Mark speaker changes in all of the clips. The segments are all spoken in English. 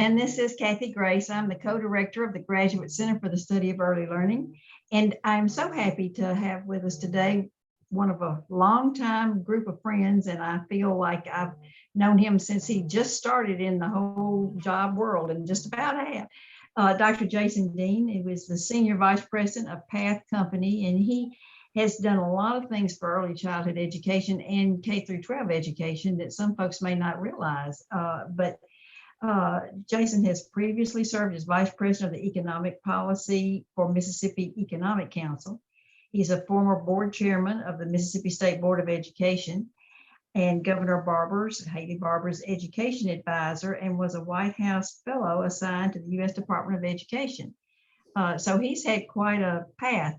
Speaker 1: And this is Kathy Grace. I'm the co-director of the Graduate Center for the Study of Early Learning. And I'm so happy to have with us today one of a longtime group of friends. And I feel like I've known him since he just started in the whole job world and just about half. Dr. Jason Dean, who is the Senior Vice President of Path Company, and he has done a lot of things for early childhood education and K through 12 education that some folks may not realize. Jason has previously served as Vice President of the Economic Policy for Mississippi Economic Council. He's a former board chairman of the Mississippi State Board of Education and Governor Haley Barbour's education advisor, and was a White House fellow assigned to the U.S. Department of Education. So he's had quite a path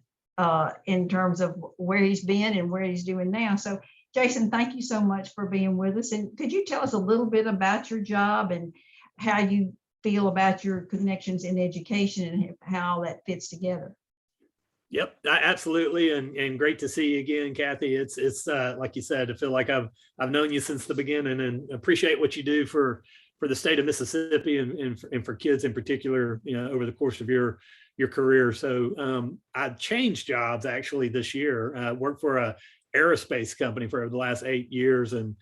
Speaker 1: in terms of where he's been and where he's doing now. So Jason, thank you so much for being with us. And could you tell us a little bit about your job and how you feel about your connections in education and how that fits together?
Speaker 2: Yep, absolutely, and great to see you again, Kathy. It's like you said, I feel like I've known you since the beginning, and appreciate what you do for the state of Mississippi and for kids in particular, over the course of your career. So I changed jobs actually this year. Worked for a aerospace company for the last 8 years, and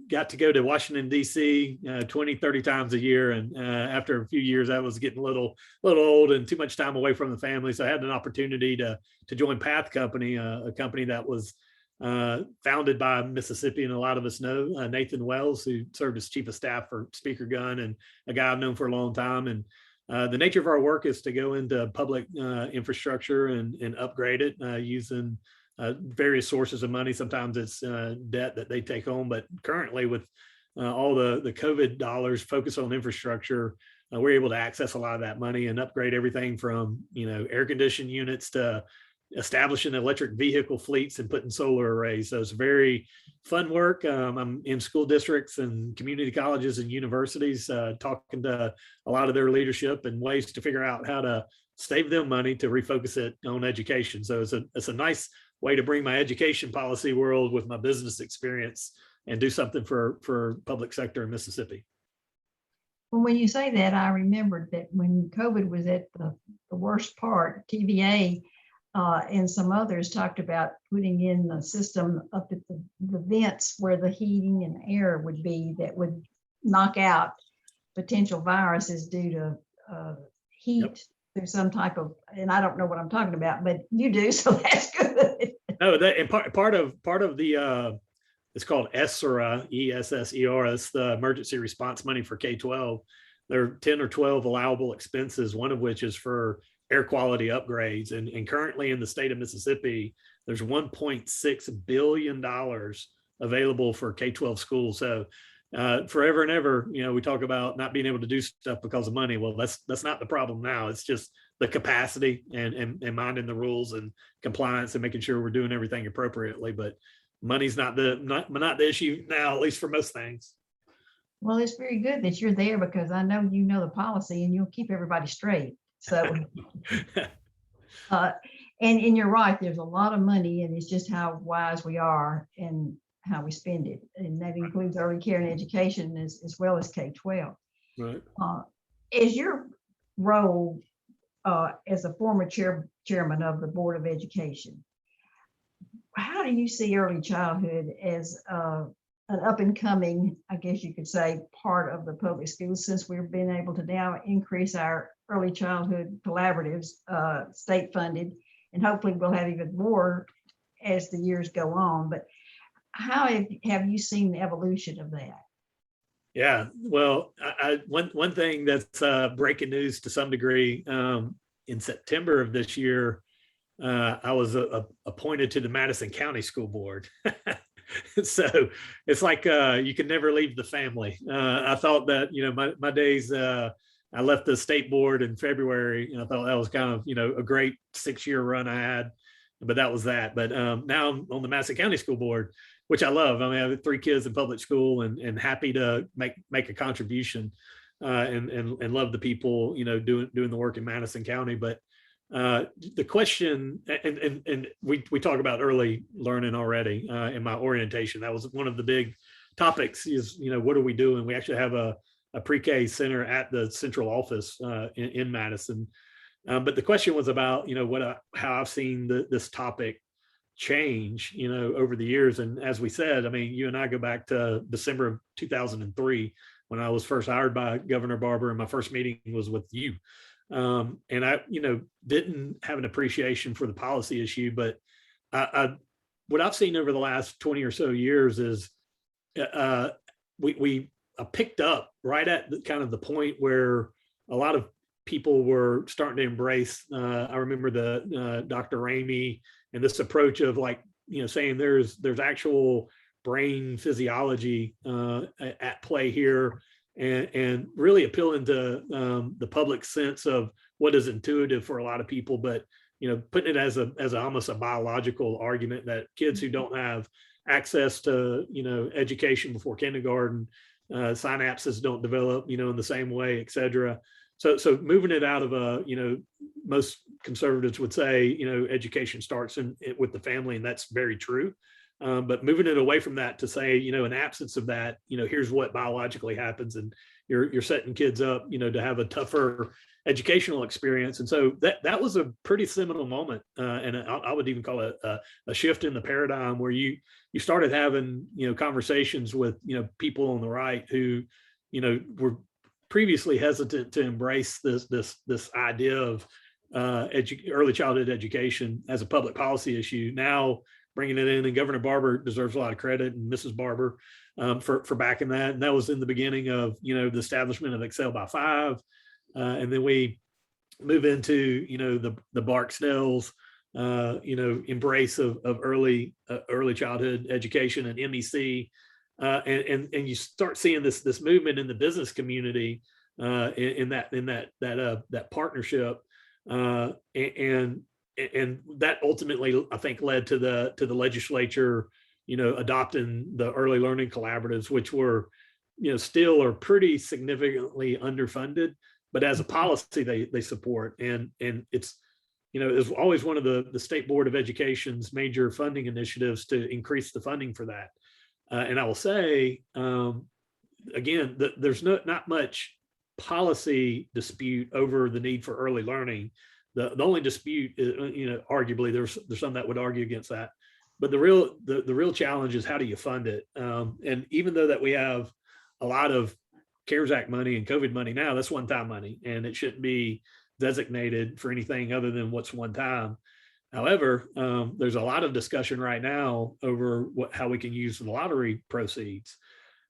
Speaker 2: got to go to Washington, D.C. 20, 30 times a year. And after a few years, I was getting a little old and too much time away from the family. So I had an opportunity to join Path Company, a company that was founded by Mississippi, and a lot of us know Nathan Wells, who served as chief of staff for Speaker Gunn, and a guy I've known for a long time. And the nature of our work is to go into public infrastructure and upgrade it using various sources of money. Sometimes it's debt that they take on, but currently with all the COVID dollars focused on infrastructure, we're able to access a lot of that money and upgrade everything from air conditioned units to establishing electric vehicle fleets and putting solar arrays. So it's very fun work. I'm in school districts and community colleges and universities, talking to a lot of their leadership and ways to figure out how to save them money to refocus it on education. So it's a nice way to bring my education policy world with my business experience and do something for public sector in Mississippi.
Speaker 1: Well, when you say that, I remembered that when COVID was at the worst part, TVA and some others talked about putting in the system up at the vents where the heating and air would be, that would knock out potential viruses due to heat. Yep. There's some type of, and I don't know what I'm talking about, but you do, so that's good.
Speaker 2: No, and part of the it's called ESSER, ESSER. It's the emergency response money for K-12. There are 10 or 12 allowable expenses, one of which is for air quality upgrades. And currently in the state of Mississippi, there's $1.6 billion available for K-12 schools. So forever and ever, we talk about not being able to do stuff because of money. Well, that's not the problem now. It's just the capacity and minding the rules and compliance and making sure we're doing everything appropriately. But money's not the issue now, at least for most things.
Speaker 1: Well, it's very good that you're there, because I know you know the policy and you'll keep everybody straight. So, and you're right. There's a lot of money, and it's just how wise we are and how we spend it, and that includes early care and education as well as K-12.
Speaker 2: Right.
Speaker 1: Is your role as a former chairman of the Board of Education, how do you see early childhood as an up and coming, I guess you could say, part of the public schools, since we've been able to now increase our early childhood collaboratives, state funded, and hopefully we'll have even more as the years go on. But how have you seen the evolution of that?
Speaker 2: Yeah, well, one thing that's breaking news to some degree, in September of this year, I was appointed to the Madison County School Board. So it's like you can never leave the family. I thought that, my days, I left the state board in February, and I thought that was kind of, a great 6-year run I had, but that was that. But now I'm on the Madison County School Board, which I love. I mean, I have 3 kids in public school, and happy to make a contribution, and love the people, doing the work in Madison County. But the question, and we talk about early learning already in my orientation. That was one of the big topics is, what are we doing? We actually have a a pre-K center at the central office in Madison. But the question was about, how I've seen this topic change, over the years. And as we said, I mean, you and I go back to December of 2003 when I was first hired by Governor Barbour, and my first meeting was with you. And I, didn't have an appreciation for the policy issue, but what I've seen over the last 20 or so years is we picked up right at kind of the point where a lot of people were starting to embrace. I remember the Dr. Ramey and this approach of saying there's actual brain physiology at play here, and really appealing to the public sense of what is intuitive for a lot of people, but putting it as almost a biological argument that kids who don't have access to education before kindergarten, synapses don't develop in the same way, et cetera. So moving it out of most conservatives would say education starts with the family, and that's very true. But moving it away from that to say in absence of that, here's what biologically happens, and you're setting kids up to have a tougher educational experience. And so that was a pretty seminal moment, and I would even call it a shift in the paradigm, where you started having conversations with people on the right who were previously hesitant to embrace this idea of early childhood education as a public policy issue. Now bringing it in, and Governor Barbour deserves a lot of credit, and Mrs. Barbour for backing that. And that was in the beginning of the establishment of Excel by 5, and then we move into the Bark Snell's embrace of early childhood education and MEC. And you start seeing this movement in the business community in that partnership, and that ultimately, I think, led to the legislature adopting the early learning collaboratives, which were still are pretty significantly underfunded, but as a policy they support, and it's is always one of the State Board of Education's major funding initiatives to increase the funding for that. And I will say, again, there's not much policy dispute over the need for early learning. The only dispute is, arguably there's some that would argue against that. But the real challenge is, how do you fund it? And even though that we have a lot of CARES Act money and COVID money now, that's one-time money, and it shouldn't be designated for anything other than what's one time. However, there's a lot of discussion right now over how we can use the lottery proceeds.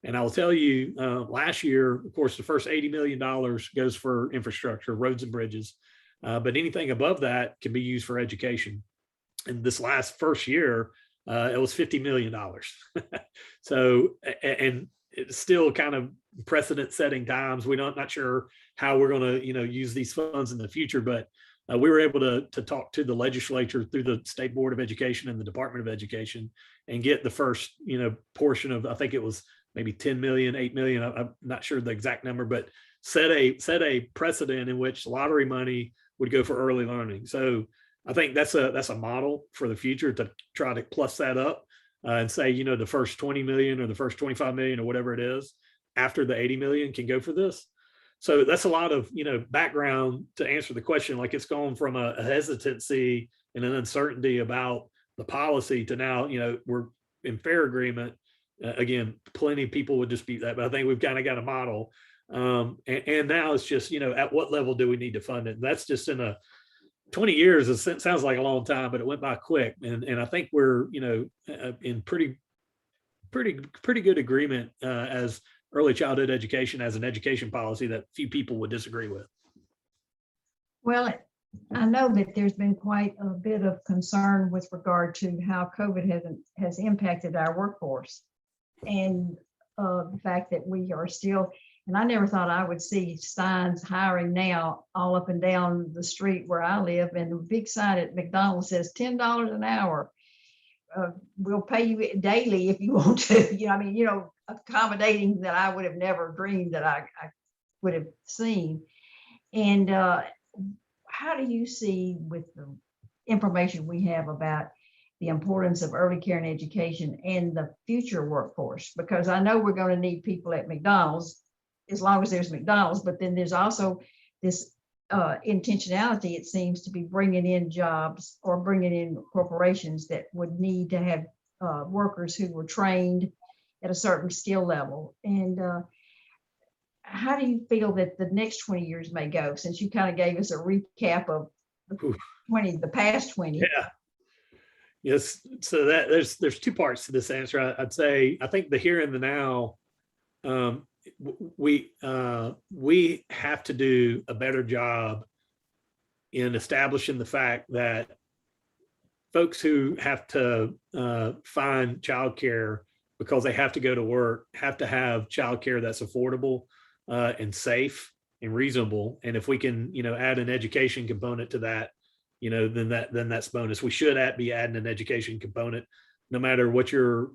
Speaker 2: And I'll tell you, last year, of course, the first $80 million goes for infrastructure, roads and bridges, but anything above that can be used for education. And this first year, it was $50 million. So, and it's still kind of precedent-setting times. We're not sure how we're going to, use these funds in the future, but we were able to talk to the legislature through the State Board of Education and the Department of Education and get the first, portion of, I think it was maybe 10 million, 8 million. I'm not sure the exact number, but set a precedent in which lottery money would go for early learning. So I think that's a model for the future to try to plus that up and say, the first 20 million or the first 25 million or whatever it is after the 80 million can go for this. So that's a lot of, background to answer the question. Like, it's gone from a hesitancy and an uncertainty about the policy to now, we're in fair agreement. Again, plenty of people would dispute that, but I think we've kind of got a model. And now it's just, at what level do we need to fund it? And that's just in 20 years. It sounds like a long time, but it went by quick. And I think we're, in pretty good agreement as early childhood education as an education policy that few people would disagree with.
Speaker 1: Well, I know that there's been quite a bit of concern with regard to how COVID has impacted our workforce, and the fact that we are still, and I never thought I would see signs hiring now all up and down the street where I live, and the big sign at McDonald's says $10 an hour. We'll pay you daily if you want to, accommodating that I would have never dreamed that I would have seen. And how do you see, with the information we have about the importance of early care and education and the future workforce? Because I know we're going to need people at McDonald's as long as there's McDonald's, but then there's also this intentionality, it seems, to be bringing in jobs or bringing in corporations that would need to have workers who were trained at a certain skill level. And how do you feel that the next 20 years may go, since you kind of gave us a recap of the past 20?
Speaker 2: Yeah. Yes. So that there's two parts to this answer. I'd say, I think the here and the now, we have to do a better job in establishing the fact that folks who have to find childcare because they have to go to work have to have childcare that's affordable and safe and reasonable. And if we can, add an education component to that, then that's bonus. We should be adding an education component, no matter what your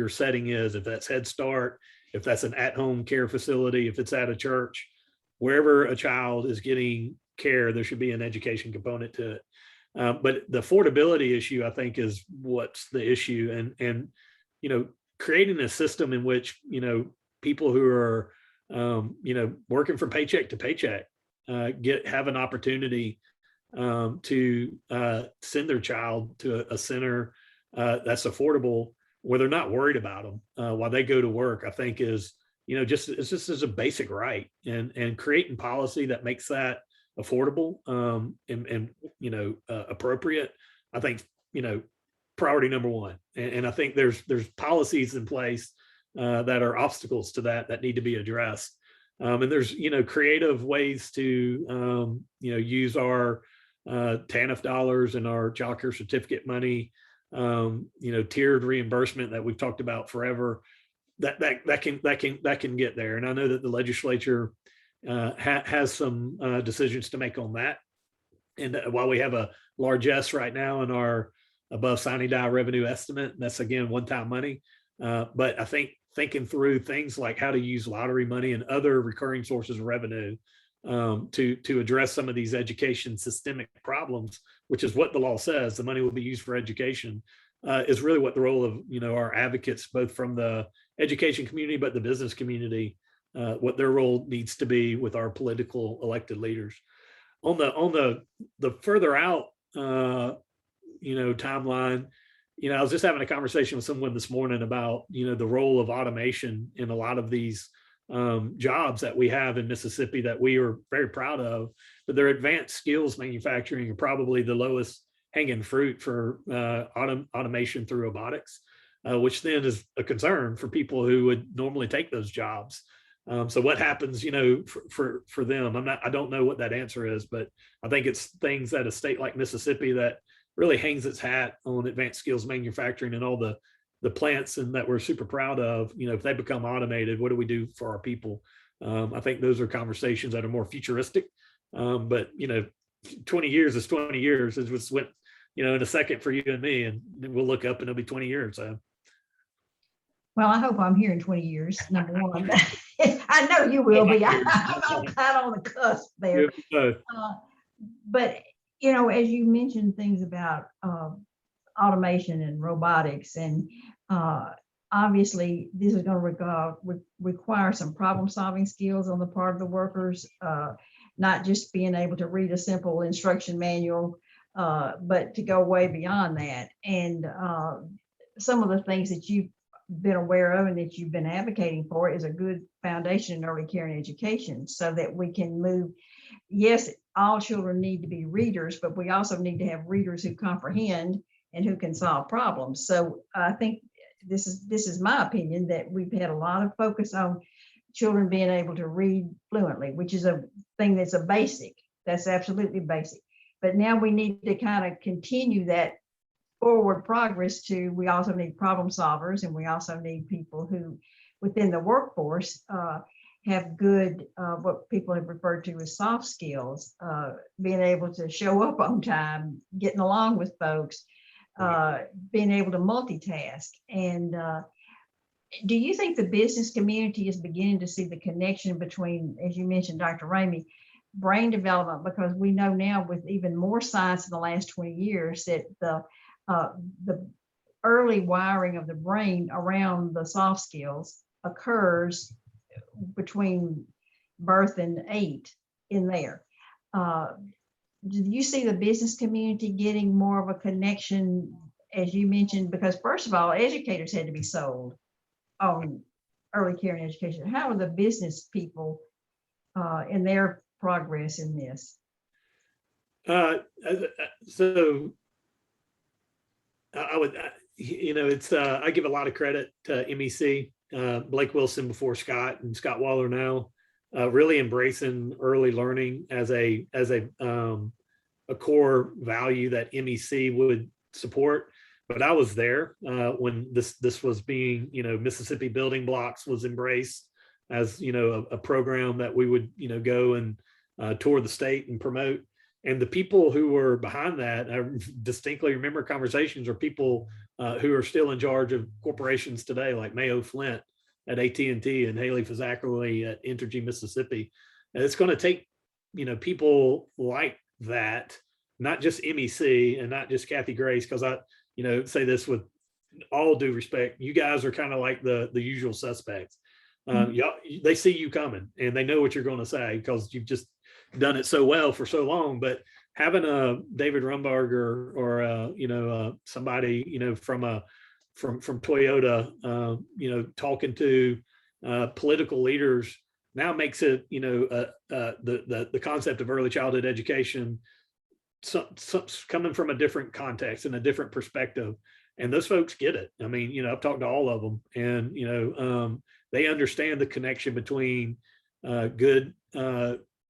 Speaker 2: setting is. If that's Head Start, if that's an at-home care facility, if it's at a church, wherever a child is getting care, there should be an education component to it. But the affordability issue, I think, is what's the issue, and creating a system in which people who are working from paycheck to paycheck have an opportunity to send their child to a center that's affordable, where they're not worried about them while they go to work, I think is, it's just as a basic right, and creating policy that makes that affordable and appropriate, I think, priority number one. And I think there's policies in place that are obstacles to that need to be addressed. And there's, creative ways to, use our TANF dollars and our child care certificate money, tiered reimbursement that we've talked about forever, that can get there. And I know that the legislature has some decisions to make on that. And while we have a largesse right now in our above sine die revenue estimate, that's again one-time money. But I think thinking through things like how to use lottery money and other recurring sources of revenue to address some of these education systemic problems, which is what the law says, the money will be used for education, is really what the role of our advocates, both from the education community but the business community, what their role needs to be with our political elected leaders. On the further out timeline, I was just having a conversation with someone this morning about the role of automation in a lot of these jobs that we have in Mississippi that we are very proud of, but their advanced skills manufacturing are probably the lowest hanging fruit for automation through robotics, which then is a concern for people who would normally take those jobs. So what happens, for them? I don't know what that answer is, but I think it's things that a state like Mississippi that really hangs its hat on advanced skills manufacturing and all the plants and that we're super proud of, if they become automated, what do we do for our people? I think those are conversations that are more futuristic. But 20 years is 20 years. It was went, in a second for you and me, and we'll look up and it'll be 20 years. So.
Speaker 1: Well, I hope I'm here in 20 years, number one. I know you will be. I'm kind of on the cusp there. But, as you mentioned things about automation and robotics, and obviously this is going to require some problem-solving skills on the part of the workers, not just being able to read a simple instruction manual, but to go way beyond that. And some of the things that you've been aware of and that you've been advocating for is a good foundation in early care and education, so that we can move. Yes, all children need to be readers, but we also need to have readers who comprehend and who can solve problems. So I think this is my opinion, that we've had a lot of focus on children being able to read fluently, which is a thing that's a basic. That's absolutely basic. But now we need to kind of continue that forward progress to, we also need problem solvers, and we also need people who within the workforce have good, what people have referred to as soft skills, being able to show up on time, getting along with folks, being able to multitask. And do you think the business community is beginning to see the connection between, as you mentioned, Dr. Ramey, brain development? Because we know now, with even more science in the last 20 years, that the early wiring of the brain around the soft skills occurs between birth and 8 in there. Do you see the business community getting more of a connection, as you mentioned? Because first of all, educators had to be sold on early care and education. How are the business people in their progress in this?
Speaker 2: So I would, it's, I give a lot of credit to MEC, Blake Wilson before Scott, and Scott Waller now, really embracing early learning as a core value that MEC would support. But I was there when this was being, Mississippi Building Blocks was embraced as, a program that we would, go and tour the state and promote. And the people who were behind that, I distinctly remember conversations, are people who are still in charge of corporations today, like Mayo Flint at AT&T and Haley Fazzackley at Entergy Mississippi. And it's going to take, people like that, not just MEC and not just Kathy Grace, because I, say this with all due respect, you guys are kind of like the usual suspects. Y'all, they see you coming and they know what you're going to say because you've just done it so well for so long. But having a David Rumbarger or somebody from Toyota talking to political leaders now makes it the concept of early childhood education coming from a different context and a different perspective, and those folks get it. I mean, I've talked to all of them, and they understand the connection between good,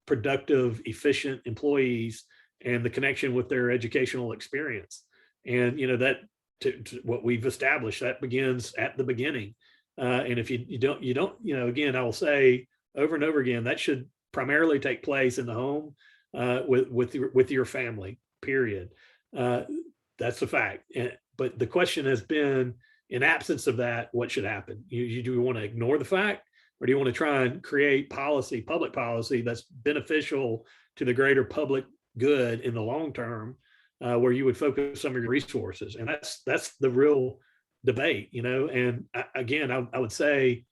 Speaker 2: productive, efficient employees and the connection with their educational experience. And that to what we've established, that begins at the beginning. And if you don't, again, I will say over and over again, that should primarily take place in the home with your family. Period. That's a fact. But the question has been, in absence of that, what should happen? Do you want to ignore the fact, or do you want to try and create public policy that's beneficial to the greater public good in the long term, where you would focus some of your resources? And that's the real debate, And again, I would say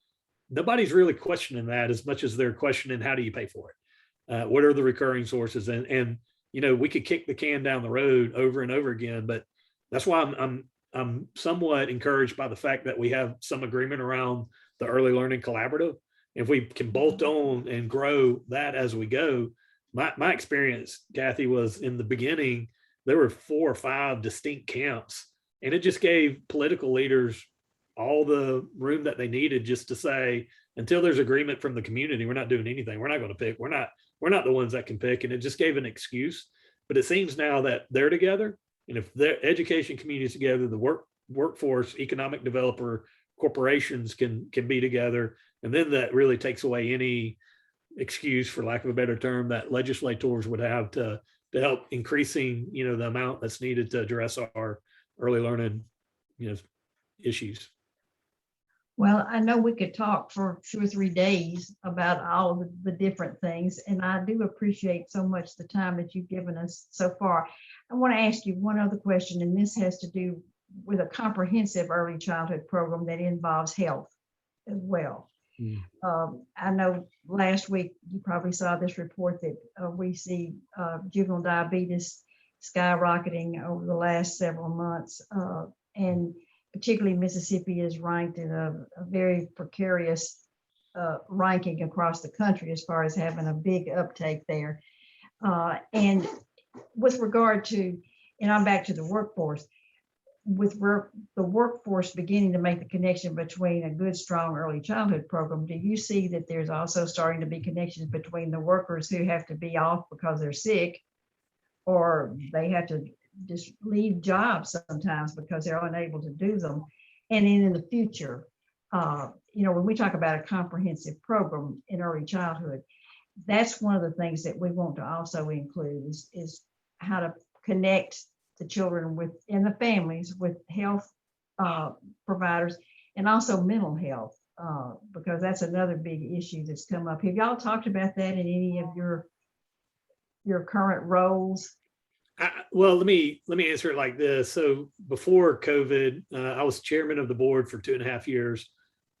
Speaker 2: nobody's really questioning that as much as they're questioning, how do you pay for it? What are the recurring sources? And we could kick the can down the road over and over again, but that's why I'm somewhat encouraged by the fact that we have some agreement around the early learning collaborative. If we can bolt on and grow that as we go, my experience, Kathy, was in the beginning, there were 4 or 5 distinct camps, and it just gave political leaders all the room that they needed just to say, until there's agreement from the community, we're not doing anything. We're not going to pick. We're not the ones that can pick. And it just gave an excuse. But it seems now that they're together, and if the education community is together, the workforce, economic developer, corporations can be together. And then that really takes away any excuse, for lack of a better term, that legislators would have to help increasing, the amount that's needed to address our early learning, issues.
Speaker 1: Well, I know we could talk for 2 or 3 days about all the different things, and I do appreciate so much the time that you've given us so far. I want to ask you one other question, and this has to do with a comprehensive early childhood program that involves health as well. I know last week you probably saw this report that we see juvenile diabetes skyrocketing over the last several months, and particularly Mississippi is ranked in a very precarious ranking across the country as far as having a big uptake there. And with regard to, and I'm back to the workforce, with the workforce beginning to make the connection between a good, strong early childhood program, do you see that there's also starting to be connections between the workers who have to be off because they're sick, or they have to just leave jobs sometimes because they're unable to do them? And then in the future, when we talk about a comprehensive program in early childhood, that's one of the things that we want to also include is how to connect the children and the families with health providers, and also mental health, because that's another big issue that's come up. Have y'all talked about that in any of your current roles?
Speaker 2: Well, let me answer it like this. So before COVID, I was chairman of the board for 2.5 years.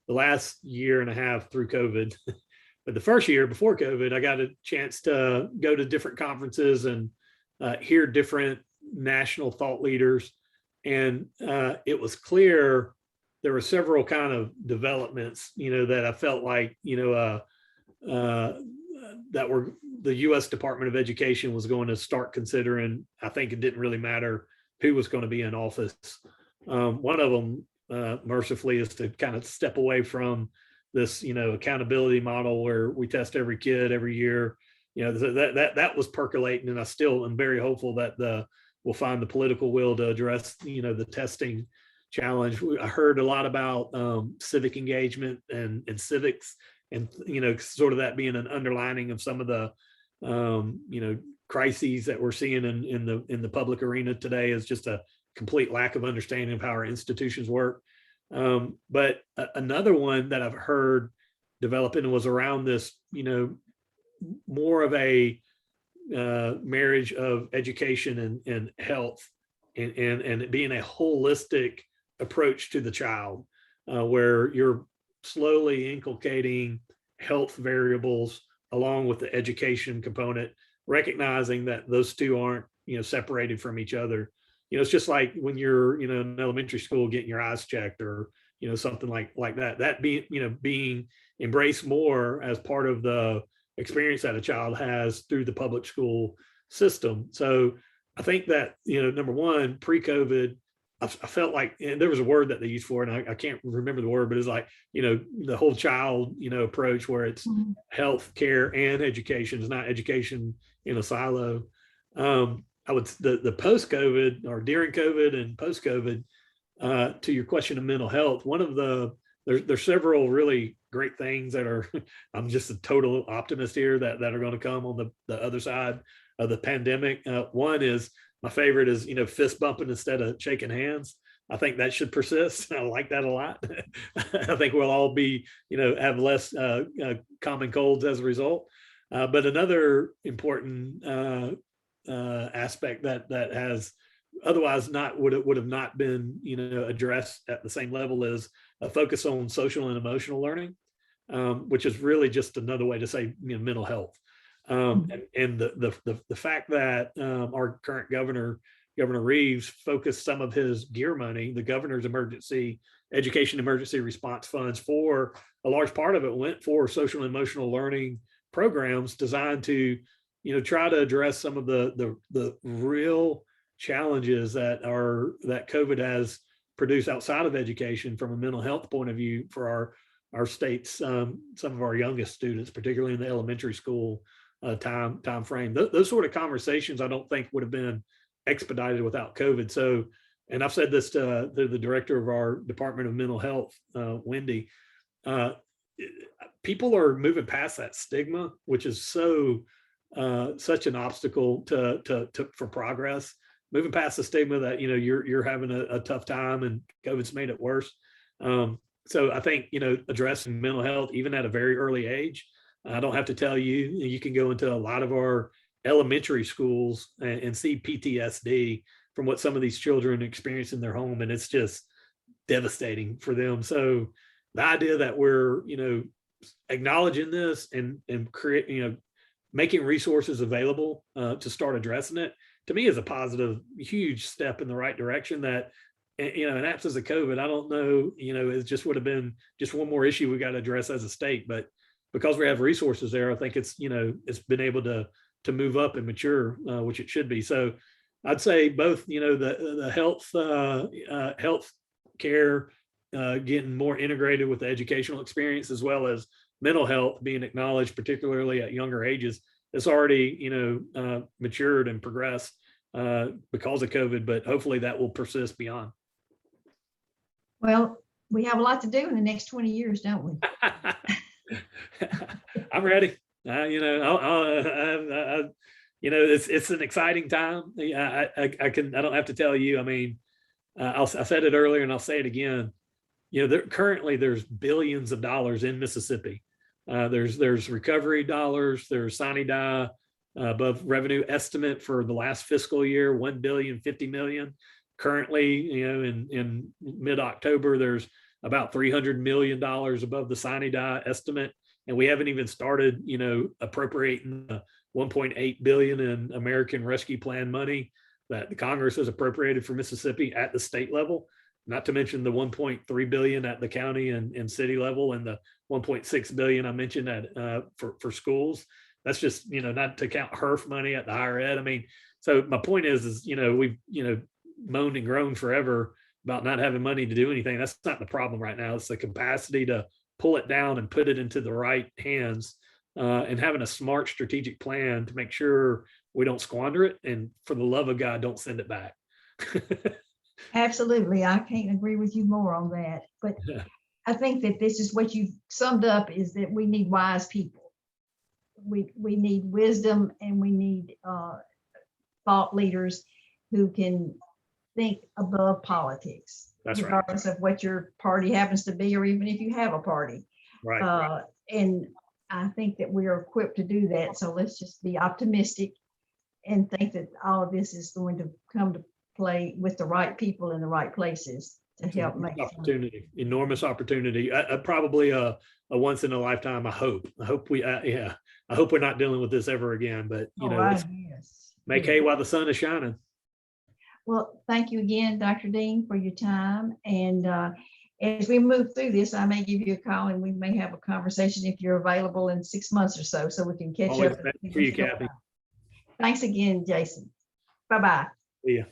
Speaker 2: The last 1.5 years through COVID, But the first year before COVID, I got a chance to go to different conferences and hear different national thought leaders. And it was clear there were several kind of developments, that I felt like, that were the U.S. Department of Education was going to start considering. I think it didn't really matter who was going to be in office. One of them, mercifully, is to kind of step away from this, accountability model where we test every kid every year. That was percolating, and I still am very hopeful that we'll find the political will to address, the testing challenge. I heard a lot about civic engagement and civics, and sort of that being an underlining of some of the crises that we're seeing in the public arena today, is just a complete lack of understanding of how our institutions work. But another one that I've heard developing was around this, more of a marriage of education and health, and it being a holistic approach to the child, where you're slowly inculcating health variables along with the education component, recognizing that those two aren't, separated from each other. It's just like when you're, in elementary school getting your eyes checked, or, something like that, that being embraced more as part of the experience that a child has through the public school system. So I think that, number one, pre-COVID, I felt like, and there was a word that they used for it, and I can't remember the word, but it's like, the whole child, approach, where it's health care and education. It's not education in a silo. I would, the post-COVID, or during COVID and post-COVID, to your question of mental health, one of there's several really great things that are, I'm just a total optimist here, that are going to come on the other side of the pandemic. One is, my favorite is, fist bumping instead of shaking hands. I think that should persist. I like that a lot. I think we'll all be, have less common colds as a result. But another important aspect that has otherwise would have not been, addressed at the same level, is a focus on social and emotional learning, which is really just another way to say, mental health. And the fact that our current Governor Reeves, focused some of his GEAR money, the governor's education emergency response funds, for a large part of it went for social and emotional learning programs designed to, try to address some of the real challenges that COVID has produced outside of education from a mental health point of view for our state's some of our youngest students, particularly in the elementary school time frame. Those sort of conversations, I don't think, would have been expedited without COVID. So, and I've said this to the director of our Department of Mental Health, Wendy, people are moving past that stigma, which is such an obstacle for progress. Moving past the stigma that, you're having a tough time and COVID's made it worse. So I think, addressing mental health, even at a very early age, I don't have to tell you, you can go into a lot of our elementary schools and see PTSD from what some of these children experience in their home, and it's just devastating for them. So the idea that we're, acknowledging this and create, making resources available to start addressing it, to me, is a positive, huge step in the right direction. That, in absence of COVID, I don't know, it just would have been just one more issue we got to address as a state. But because we have resources there, I think it's, it's been able to move up and mature, which it should be. So I'd say both, the health care getting more integrated with the educational experience, as well as mental health being acknowledged, particularly at younger ages. It's already, matured and progressed because of COVID, but hopefully that will persist beyond.
Speaker 1: Well, we have a lot to do in the next 20 years, don't we?
Speaker 2: I'm ready. It's an exciting time. I don't have to tell you. I mean, I said it earlier and I'll say it again. Currently there's billions of dollars in Mississippi. There's recovery dollars. There's sine die above revenue estimate for the last fiscal year, $1.05 billion. Currently, in mid-October, there's about $300 million above the sine die estimate and we haven't even started, appropriating the 1.8 billion in American Rescue Plan money that the Congress has appropriated for Mississippi at the state level, not to mention the 1.3 billion at the county and city level, and the 1.6 billion I mentioned for schools. That's just, not to count HERF money at the higher ed. I mean, so my point is, we've, moaned and groaned forever about not having money to do anything. That's not the problem right now. It's the capacity to pull it down and put it into the right hands, and having a smart strategic plan to make sure we don't squander it. And for the love of God, don't send it back.
Speaker 1: Absolutely. I can't agree with you more on that. But I think that this is what you've summed up, is that we need wise people. We need wisdom, and we need thought leaders who can think above politics.
Speaker 2: That's right.
Speaker 1: Regardless of what your party happens to be, or even if you have a party.
Speaker 2: Right.
Speaker 1: And I think that we are equipped to do that. So let's just be optimistic and think that all of this is going to come to play with the right people in the right places to help make
Speaker 2: opportunity, enormous opportunity. Probably a once in a lifetime. I hope we, I hope we're not dealing with this ever again. But let's make hay while the sun is shining.
Speaker 1: Well, thank you again, Dr. Dean, for your time. And as we move through this, I may give you a call, and we may have a conversation if you're available in 6 months or so we can catch
Speaker 2: Always
Speaker 1: up.
Speaker 2: for you, Kathy.
Speaker 1: Thanks again, Jason. Bye-bye.
Speaker 2: See ya.